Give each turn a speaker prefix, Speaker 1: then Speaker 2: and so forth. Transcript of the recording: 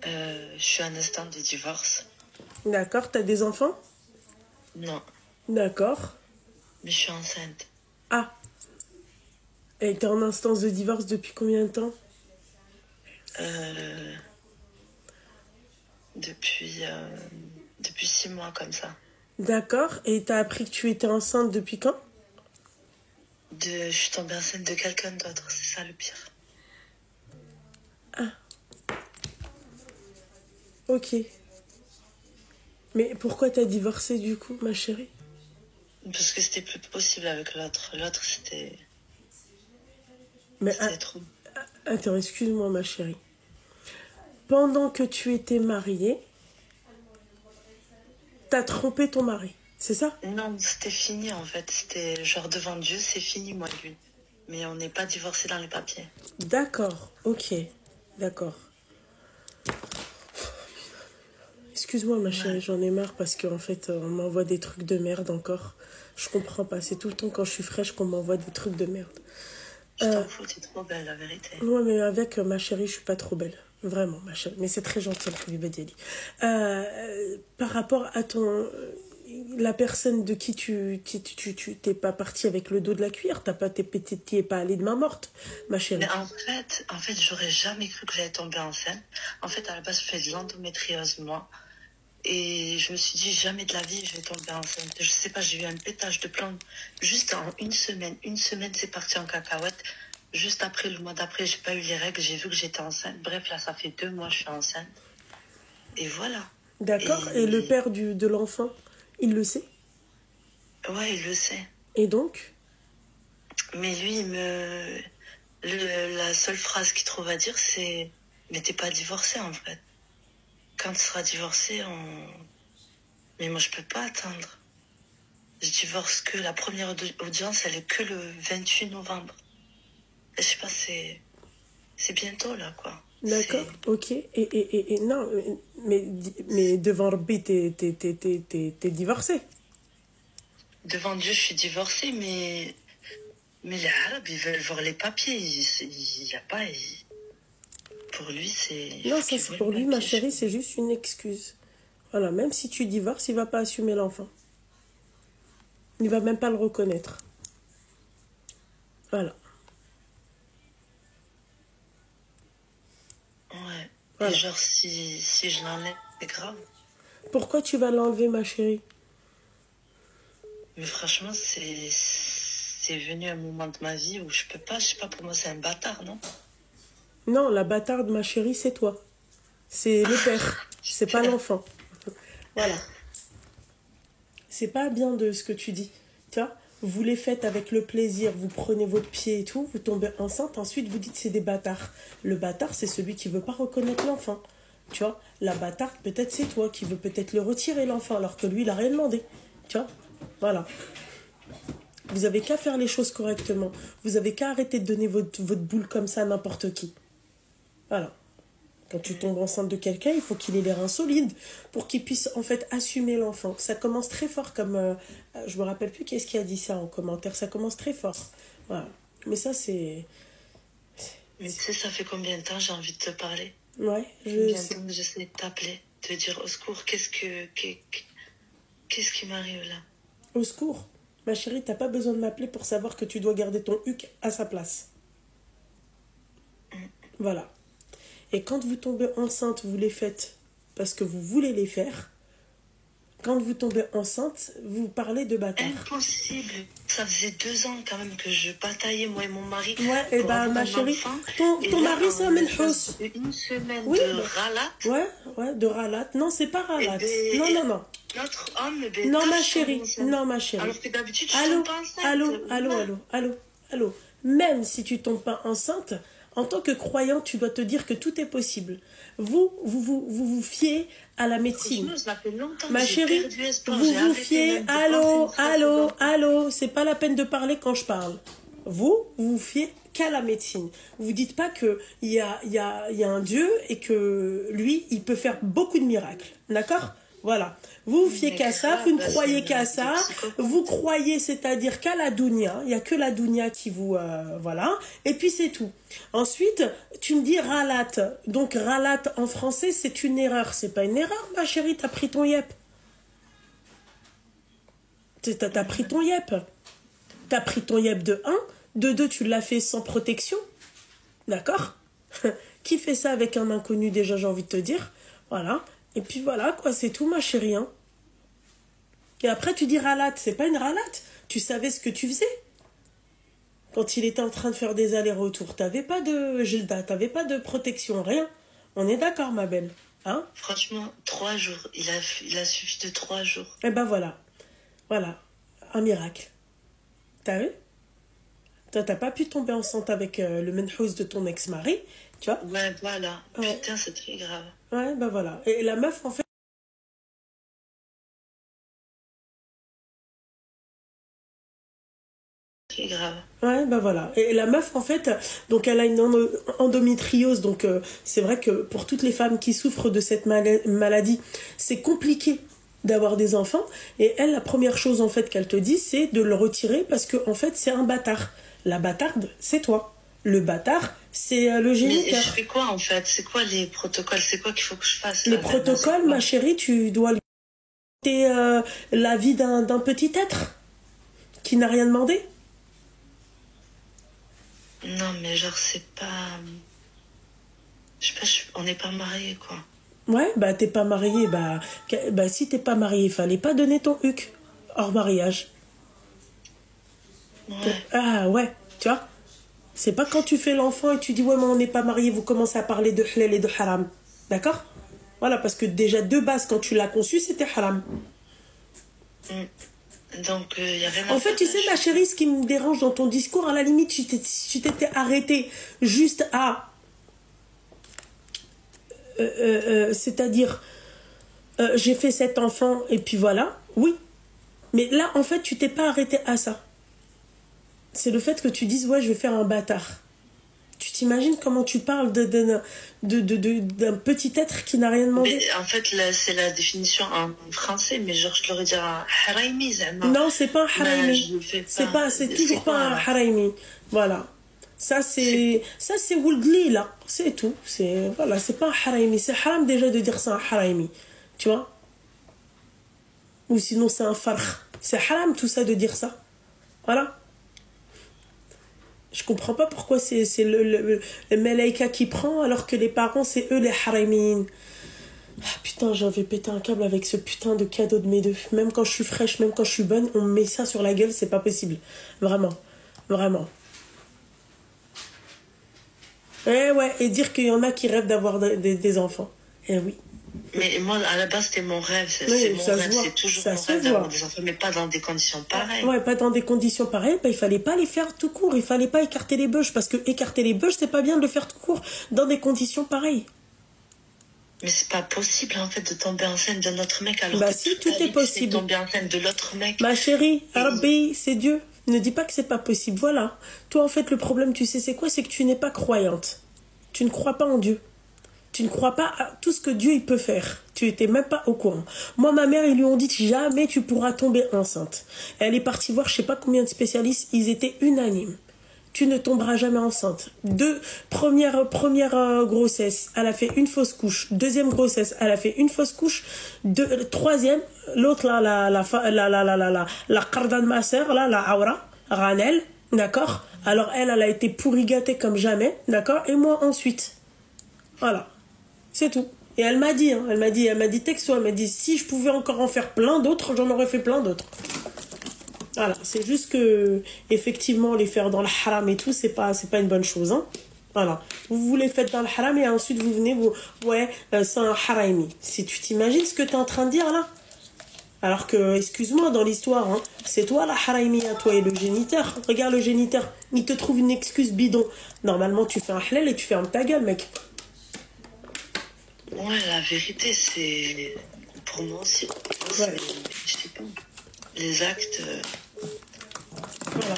Speaker 1: Je suis en instant de divorce.
Speaker 2: D'accord, t'as des enfants?
Speaker 1: Non,
Speaker 2: D'accord.
Speaker 1: mais je suis enceinte.
Speaker 2: Ah, et t'es en instance de divorce depuis combien de temps?
Speaker 1: Euh, depuis, depuis 6 mois comme ça.
Speaker 2: D'accord, et t'as appris que tu étais enceinte depuis quand?
Speaker 1: Je suis tombée enceinte de quelqu'un d'autre, c'est ça le pire.
Speaker 2: Ok. Mais pourquoi t'as divorcé du coup, ma chérie?
Speaker 1: Parce que c'était plus possible avec l'autre. L'autre, c'était
Speaker 2: Mais
Speaker 1: c'était trop.
Speaker 2: attends, excuse-moi, ma chérie. Pendant que tu étais mariée, t'as trompé ton mari, c'est ça?
Speaker 1: Non, c'était fini en fait. C'était genre devant Dieu, c'est fini, moi et lui. Mais on n'est pas divorcés dans les papiers.
Speaker 2: D'accord, ok, d'accord. Excuse-moi, ma chérie,
Speaker 1: Ouais,
Speaker 2: j'en ai marre parce qu'en fait, on m'envoie des trucs de merde encore. Je comprends pas, c'est tout le temps quand je suis fraîche qu'on m'envoie des trucs de merde.
Speaker 1: je t'en fous, t'es trop belle, la vérité.
Speaker 2: Ouais, mais avec ma chérie, je suis pas trop belle. Vraiment, ma chérie. Mais c'est très gentil, Badiali. Par rapport à la personne de qui tu t'es pas partie avec le dos de la cuillère, t'es pas allée de main morte, ma chérie.
Speaker 1: Mais en fait, j'aurais jamais cru que j'allais tomber enceinte. En fait, à la base, je fais de l'endométriose, moi. Et je me suis dit, jamais de la vie, je vais tomber enceinte. Je sais pas, j'ai eu un pétage de plomb. Juste en une semaine. Une semaine, c'est parti en cacahuète. Juste après, le mois d'après, j'ai pas eu les règles. J'ai vu que j'étais enceinte. Bref, là, ça fait 2 mois, je suis enceinte. Et voilà.
Speaker 2: D'accord. Et le
Speaker 1: Et
Speaker 2: père de l'enfant, il le sait.
Speaker 1: ouais, il le sait.
Speaker 2: Et donc,
Speaker 1: Mais lui, la seule phrase qu'il trouve à dire, c'est, mais t'es pas divorcée, en fait. Quand tu seras divorcée, mais moi, je peux pas attendre. Je divorce que la première audience, elle est que le 28 novembre. Je sais pas, c'est bientôt là, quoi.
Speaker 2: d'accord, ok. Et non, mais devant Rabbi, t'es divorcé.
Speaker 1: Devant Dieu, je suis divorcée, mais les Arabes, ils veulent voir les papiers. Il y a pas. Pour lui, il
Speaker 2: Non,
Speaker 1: faut
Speaker 2: ça
Speaker 1: qu'il
Speaker 2: c'est
Speaker 1: voit
Speaker 2: pour
Speaker 1: les
Speaker 2: lui, ma
Speaker 1: papiers.
Speaker 2: chérie, c'est juste une excuse. Voilà, même si tu divorces, il va pas assumer l'enfant. Il va même pas le reconnaître. Voilà,
Speaker 1: Ouais. Et
Speaker 2: voilà.
Speaker 1: genre, si je l'enlève, c'est grave.
Speaker 2: Pourquoi tu vas l'enlever, ma chérie?
Speaker 1: Mais franchement, c'est venu un moment de ma vie où je peux pas. Je sais pas, pour moi, c'est un bâtard, non?
Speaker 2: Non, la bâtarde, ma chérie, c'est toi. C'est le père. C'est pas l'enfant. Voilà. C'est pas bien de ce que tu dis. Tu vois, vous les faites avec le plaisir, vous prenez votre pied et tout, vous tombez enceinte, ensuite vous dites c'est des bâtards. Le bâtard, c'est celui qui veut pas reconnaître l'enfant. Tu vois, la bâtarde, peut-être c'est toi qui veux peut-être le retirer l'enfant, alors que lui, il a rien demandé. Tu vois, voilà. Vous avez qu'à faire les choses correctement. Vous avez qu'à arrêter de donner votre boule comme ça à n'importe qui. Voilà. Quand tu tombes enceinte de quelqu'un, il faut qu'il ait les reins solides pour qu'il puisse en fait assumer l'enfant. Ça commence très fort comme... je me rappelle plus qui est-ce qui a dit ça en commentaire. Ça commence très fort. Voilà. Mais ça, c'est...
Speaker 1: Mais tu sais, ça fait combien de temps j'ai envie de te parler?
Speaker 2: Ouais, je
Speaker 1: Combien de
Speaker 2: sais.
Speaker 1: temps que j'essaie de t'appeler, de te dire au secours, qu'est-ce qui m'arrive là?
Speaker 2: Au secours. Ma chérie, t'as pas besoin de m'appeler pour savoir que tu dois garder ton huc à sa place. Voilà. Et quand vous tombez enceinte, vous les faites parce que vous voulez les faire. Quand vous tombez enceinte, vous parlez de bâtard.
Speaker 1: Impossible. Ça faisait 2 ans quand même que je bataillais, moi et mon mari,
Speaker 2: Ouais, et
Speaker 1: pour
Speaker 2: bah
Speaker 1: avoir
Speaker 2: ma
Speaker 1: un
Speaker 2: chérie,
Speaker 1: enfant. Et
Speaker 2: ton
Speaker 1: là,
Speaker 2: mari c'est un
Speaker 1: en l'espace
Speaker 2: menhous.
Speaker 1: d'une semaine
Speaker 2: Oui,
Speaker 1: de
Speaker 2: bah,
Speaker 1: ralate,
Speaker 2: ouais, de ralate. Non, c'est pas
Speaker 1: et
Speaker 2: ralate. Non,
Speaker 1: ben,
Speaker 2: non, non.
Speaker 1: notre homme, ben,
Speaker 2: Non, ma
Speaker 1: tâche tombe
Speaker 2: chérie.
Speaker 1: enceinte.
Speaker 2: Non, ma chérie.
Speaker 1: Alors que d'habitude, je
Speaker 2: Allô,
Speaker 1: tombe pas enceinte.
Speaker 2: allô, allô,
Speaker 1: Voilà.
Speaker 2: allô, allô, allô. Même si tu tombes pas enceinte, en tant que croyant, tu dois te dire que tout est possible. Vous fiez à la médecine.
Speaker 1: Franchement, ça fait longtemps que
Speaker 2: Ma
Speaker 1: j'ai
Speaker 2: chérie,
Speaker 1: perdu espoir.
Speaker 2: vous
Speaker 1: J'ai
Speaker 2: vous
Speaker 1: arrêté
Speaker 2: fiez,
Speaker 1: même de penser une phrase dedans.
Speaker 2: allô, c'est pas la peine de parler quand je parle. Vous fiez qu'à la médecine. Vous dites pas que il y a un Dieu et que lui, il peut faire beaucoup de miracles. D'accord? Voilà. Vous vous fiez
Speaker 1: Mais
Speaker 2: qu'à ça,
Speaker 1: grave,
Speaker 2: vous ne
Speaker 1: bah, c'est
Speaker 2: croyez
Speaker 1: une
Speaker 2: qu'à
Speaker 1: maladie de
Speaker 2: ça.
Speaker 1: psychopathe.
Speaker 2: Vous croyez, c'est-à-dire qu'à la dounia. Il n'y a que la dounia qui vous... voilà. Et puis c'est tout. Ensuite, tu me dis ralat. Donc ralat en français, c'est une erreur. C'est pas une erreur, ma chérie. T'as pris ton yep. T'as pris ton yep. T'as pris ton yep de 1. De 2, tu l'as fait sans protection. D'accord? Qui fait ça avec un inconnu déjà, j'ai envie de te dire. Voilà. Et puis voilà, quoi, c'est tout, ma chérie. Hein. Et après, tu dis ralate. C'est pas une ralate. Tu savais ce que tu faisais. Quand il était en train de faire des allers-retours, t'avais pas de Gilda, t'avais pas de protection, rien. On est d'accord, ma belle. Hein?
Speaker 1: Franchement, 3 jours. Il a suffi de 3 jours.
Speaker 2: Et ben voilà. Voilà. Un miracle. T'as vu? Toi, t'as pas pu tomber enceinte avec le menhous de ton ex-mari, tu vois?
Speaker 1: Ouais, voilà.
Speaker 2: Ouais.
Speaker 1: Putain, c'est très grave.
Speaker 2: Ouais, ben voilà. Et la meuf, en fait,
Speaker 1: Très grave.
Speaker 2: ouais, ben voilà. Et la meuf, en fait, donc elle a une endométriose, donc c'est vrai que pour toutes les femmes qui souffrent de cette maladie, c'est compliqué d'avoir des enfants. Et elle, la première chose, en fait, qu'elle te dit, c'est de le retirer parce que, en fait, c'est un bâtard. La bâtarde, c'est toi. Le bâtard, c'est le
Speaker 1: Mais
Speaker 2: géniteur.
Speaker 1: je fais quoi en fait? C'est quoi les protocoles? C'est quoi qu'il faut que je fasse
Speaker 2: Les
Speaker 1: là, maintenant, c'est
Speaker 2: protocoles,
Speaker 1: quoi?
Speaker 2: ma chérie, tu dois lui donner la vie d'un petit être qui n'a rien demandé.
Speaker 1: Non, mais genre, c'est pas. Je sais pas, on n'est pas mariés, quoi.
Speaker 2: Ouais, bah t'es pas marié, bah si t'es pas marié, fallait pas donner ton huc hors mariage.
Speaker 1: Ouais.
Speaker 2: Ah ouais, tu vois. C'est pas quand tu fais l'enfant et tu dis ouais mais on n'est pas marié, vous commencez à parler de halal et de haram. D'accord? Voilà, parce que déjà de base quand tu l'as conçu, c'était haram.
Speaker 1: Donc, il n'y a rien à
Speaker 2: En fait,
Speaker 1: faire,
Speaker 2: tu
Speaker 1: là,
Speaker 2: sais, ma chérie, ce qui me dérange dans ton discours, à la limite, tu t'étais arrêté juste à... c'est-à-dire, j'ai fait cet enfant, et puis voilà, oui. Mais là, en fait, tu t'es pas arrêté à ça. C'est le fait que tu dises, ouais, je vais faire un bâtard. Tu t'imagines comment tu parles d'un petit être qui n'a rien demandé?
Speaker 1: Mais en fait, là, c'est la définition en français, mais genre, je l'aurais dit un haraimi, zama.
Speaker 2: Non, c'est pas un
Speaker 1: Mais
Speaker 2: haraimi.
Speaker 1: je le fais
Speaker 2: C'est
Speaker 1: pas.
Speaker 2: toujours
Speaker 1: quoi,
Speaker 2: pas un
Speaker 1: alors?
Speaker 2: haraimi. Voilà. Ça, c'est Woldli, là. C'est tout. Voilà, c'est pas un haraimi. C'est haram déjà de dire c'est un haraimi. Tu vois? Ou sinon, c'est un farh. C'est haram tout ça de dire ça. Voilà. Je comprends pas pourquoi c'est le Malaika qui prend alors que les parents, c'est eux les haramin. Ah, putain, j'avais pété un câble avec ce putain de cadeau de mes deux. Même quand je suis fraîche, même quand je suis bonne, on me met ça sur la gueule, c'est pas possible. Vraiment. Vraiment. Ouais, et dire qu'il y en a qui rêvent d'avoir des enfants. Eh oui.
Speaker 1: Mais moi, à la base, c'était mon rêve.
Speaker 2: Oui,
Speaker 1: C'est mon
Speaker 2: ça se
Speaker 1: rêve.
Speaker 2: voit.
Speaker 1: C'est toujours
Speaker 2: Ça
Speaker 1: mon
Speaker 2: se
Speaker 1: rêve
Speaker 2: voit.
Speaker 1: d'avoir des enfants, mais pas dans des conditions pareilles.
Speaker 2: Ouais, pas dans des conditions pareilles, bah, il fallait pas les faire tout court, il fallait pas écarter les bûches, parce que écarter les bûches, c'est pas bien de le faire tout court, dans des conditions pareilles.
Speaker 1: Mais c'est pas possible, en fait, de tomber enceinte d'un autre mec alors
Speaker 2: Bah
Speaker 1: que
Speaker 2: si,
Speaker 1: toute
Speaker 2: tout
Speaker 1: ta
Speaker 2: est
Speaker 1: vie,
Speaker 2: possible.
Speaker 1: c'est tomber enceinte de l'autre mec.
Speaker 2: Ma chérie, Rabbi, c'est Dieu. Ne dis pas que c'est pas possible, voilà. Toi, en fait, le problème, tu sais, c'est quoi? C'est que tu n'es pas croyante. Tu ne crois pas en Dieu. Tu ne crois pas à tout ce que Dieu il peut faire. Tu n'étais même pas au courant. Moi, ma mère, ils lui ont dit jamais tu pourras tomber enceinte. Elle est partie voir je sais pas combien de spécialistes. Ils étaient unanimes. Tu ne tomberas jamais enceinte. Première grossesse, elle a fait une fausse couche. Deuxième grossesse, elle a fait une fausse couche. Troisième, l'autre là, la qardan de ma sœur, là, la aura, Ranel, d'accord? Alors elle a été pourri gâtée comme jamais, d'accord? Et moi ensuite. Voilà. C'est tout. Et elle m'a dit, elle m'a dit texto, elle m'a dit si je pouvais encore en faire plein d'autres, j'en aurais fait plein d'autres. Voilà, c'est juste que effectivement les faire dans le haram et tout, c'est pas une bonne chose, hein. Voilà, vous les faites dans le haram et ensuite vous venez c'est un harami. Si tu t'imagines ce que tu es en train de dire là, alors que excuse-moi dans l'histoire, hein, c'est toi la harami à toi et le géniteur. Regarde le géniteur, il te trouve une excuse bidon. Normalement tu fais un halal et tu fermes ta gueule, mec.
Speaker 1: Ouais, la vérité, c'est... Pour moi aussi.
Speaker 2: Ouais.
Speaker 1: Je sais pas. Les actes...
Speaker 2: Voilà.